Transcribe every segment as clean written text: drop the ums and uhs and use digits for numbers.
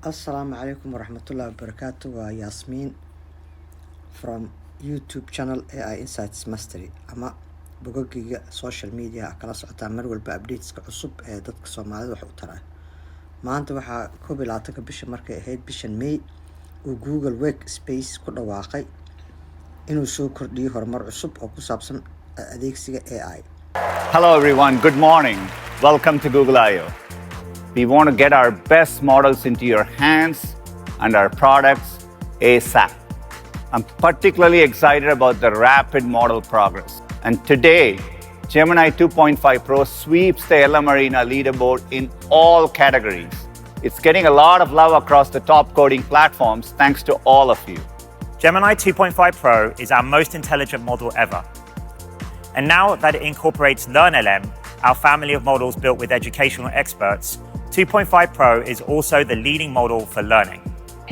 Assalamu alaikum warahmatullahi wabarakatuh. Waa Yasmin from YouTube channel AI Insights Mastery ama bogaggiga social media kala socotaa mar walba updateska cusub ee dadka Soomaalida wax u taraa. Maanta waxaa 11 bisha markay ahayd bishan May uu Google Workspace ku dhawaaqay inuu soo kordhiyo horumar cusub oo ku saabsan adeegsiga AI. Hello everyone, good morning. Welcome to Google I/O. We want to get our best models into your hands and our products ASAP. I'm particularly excited about the rapid model progress. And today, Gemini 2.5 Pro sweeps the LM Arena leaderboard in all categories. It's getting a lot of love across the top coding platforms thanks to all of you. Gemini 2.5 Pro is our most intelligent model ever. And now that it incorporates LearnLM, our family of models built with educational experts, 2.5 Pro is also the leading model for learning.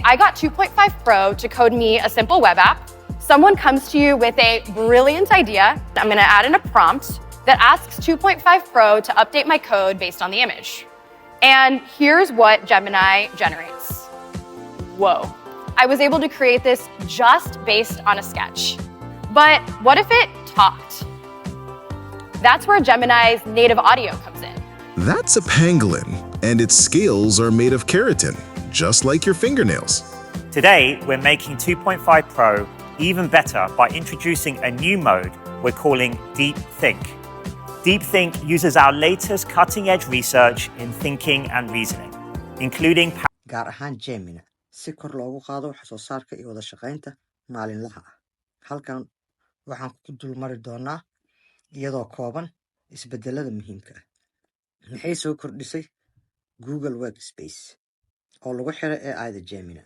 I got 2.5 Pro to code me a simple web app. Someone comes to you with a brilliant idea. I'm going to add in a prompt that asks 2.5 Pro to update my code based on the image. And here's what Gemini generates. Whoa. I was able to create this just based on a sketch. But what if it talked? That's where Gemini's native audio comes in. That's a pangolin, and its scales are made of keratin, just like your fingernails. Today, we're making 2.5 Pro even better by introducing a new mode we're calling Deep Think. Deep Think uses our latest cutting-edge research in thinking and reasoning, including gaar ahaan Gemini si kor loogu qaado wax soo saarka iyo wada shaqaynta maalinlaha ah. Halkan waxaan ku dul mari doonaa iyadoo kooban isbedelada muhiimka ah. Maxay soo kordhisay Google Workspace oo lagu xiray AI-da Gemini.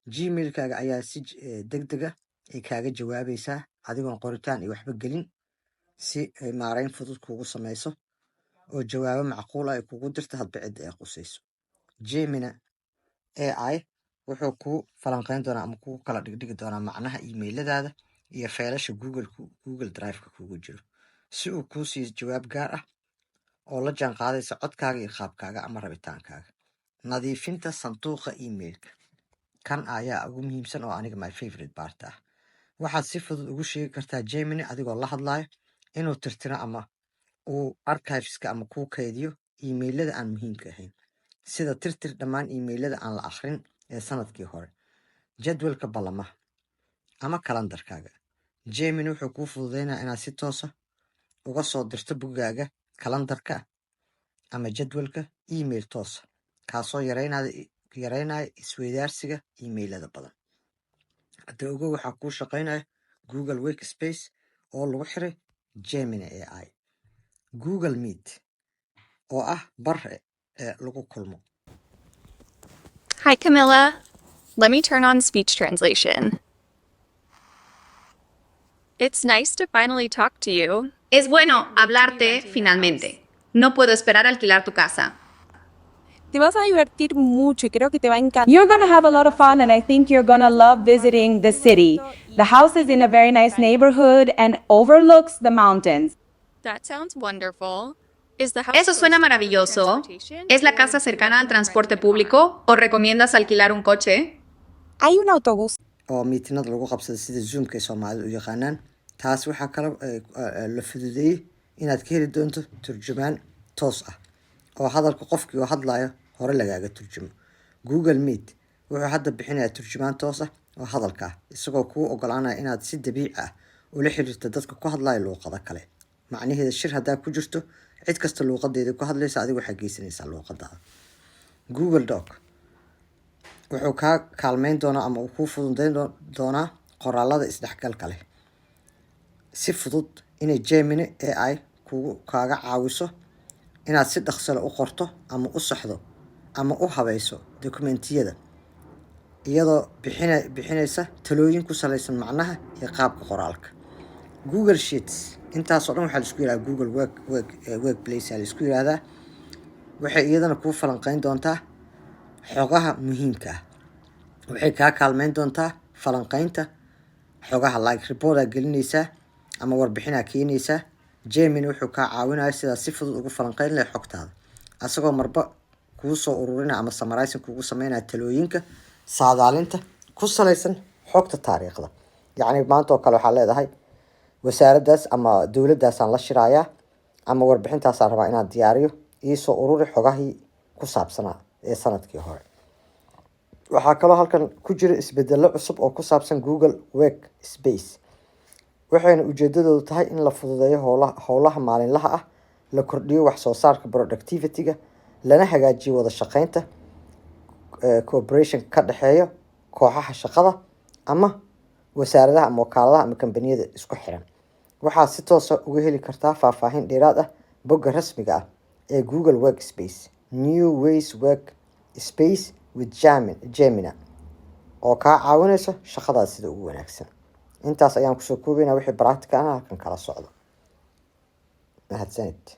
Gmail-kaaga ayaa si degdeg ah kaaga jawaabaysaa adigoon qoritaan iyo waxba gelin si ay maarayn fudud kugu samayso oo jawaabo macquul ah ay kugu dirto hadba cidda ay qusayso. Gemini AI wuxuu ku falanqayn doonaa ama ku kala dhigdhigi doonaa macnaha emailadaada iyo faylasha Google Drive-ka kugu jiro si uu kuu siiyo jawaab gaar ah oo la jaan qaadaysa codkaaga iyo qaabkaaga ama rabitaankaaga. Nadiifinta sanduuqa emailka kan ayaa ugu muhiimsan oo aniga my favorite part ah. Waxaad si fudud ugu sheegi kartaa Gemini adigoo la hadlayo inuu tirtiro ama uu archiveska ama kuu kaydiyo emailada aan muhiimka ahayn, sida tirtir dhammaan emailada aan la akhrin ee sanadkii hore, jadwalka ballamaha ama kalandarkaaga. Gemini wuxuu kuu fududeynayaa inaad si toos ah uga soo dirto buggaaga kalandarka ama jadwalka email toos ah, kaasoo yareynaya isweydaarsiga emailada badan. Hadda ogow waxaa kuu shaqaynaya Google Workspace oo lagu xiray Gemini AI. Google Meet oo ah bar lagu kulmo. Hi, Camilla. Let me turn on speech translation. It's nice to finally talk to you. Es bueno hablarte finalmente. No puedo esperar a alquilar tu casa. Te vas a divertir mucho y creo que te va a encantar. You're going to have a lot of fun and I think you're going to love visiting the city. The house is in a very nice neighborhood and overlooks the mountains. That sounds wonderful. Is the house Eso suena close to maravilloso. transportation, ¿Es la or casa would you cercana al recommend transporte renting a público o recomiendas alquilar un coche? Hay un autobús. oo miitinada lagu qabsada sida Zoom-ka ee Soomaalidu u yaqaanaan. Taas waxaa kale la fududeeyay inaad ka heli doonto turjumaan toos ah oo hadalka qofkii oo hadlayo hore lagaaga turjumo. Google Meet wuxuu hadda bixinayaa turjumaan toos ah oo hadalka ah isagoo kuu ogolaanaya inaad si dabiici ah ula xiriirto dadka ku hadlaya luqado kale. Macnaheedu shir haddaa ku jirto cid kasta luqadeeda ku hadlaysa adiga waxaa geysanaysaa luqadaada. Google Doc wuxuu kaa kaalmeyn doonaa ama uu kuu fududeyn doonaa qoraalada isdhexgalka leh si fudud inay Gemini AI kaaga caawiso inaad si dhaqso leh u qorto ama u saxdo ama u habayso dokumentiyada iyadoo bixinaysa talooyin ku salaysan macnaha iyo qaabka qoraalka. Google Sheets intaasoo dhan waxaa la isku yidhahdaa Google Workplace la isku yidhahdaa. Waxay iyadana kuu falanqayn doontaa xogaha muhiimka ah. Waxay kaa kaalmeyn doontaa falanqaynta xogaha like report aad gelinaysaa ama warbixin aad keenaysaa. Gemini wuxuu kaa caawinayaa sidaad si fudud ugu falanqayn lahayd xogtaada asagoo marba kuu soo ururinaya ama summarizing kugu sameynaya talooyinka saadaalinta ku salaysan xogta taariikhda. yacni maanta oo kale waxaa leedahay wasaaraddaas ama dowladdaasaan la shirayaa ama warbixintaasaan rabaa inaan diyaariyo iisoo ururi xogahii ku saabsanaa ee sanadkii hore. waxaa kaloo halkan ku jira isbedelo cusub oo ku saabsan Google Workspace, waxayna ujeedadoodu tahay in la fududeeyo howlaha maalinlaha ah, la kordhiyo wax soo saarka productivity-ga, lana hagaajiyo wada shaqeynta cooperation ka dhexeeya kooxaha shaqada ama wasaaradaha ama wakaaladaha ama kambaniyada isku xiran. waxaad si toos ah uga heli kartaa faahfaahin dheeraad ah bogga rasmiga ah ee Google Workspace New Ways Workspace with Gemini oo kaa caawinaysa shaqadaas sida ugu wanaagsan. intaas ayaan kusoo koobaynaa wixii practical ah halkan kala socdo. mahadsanid.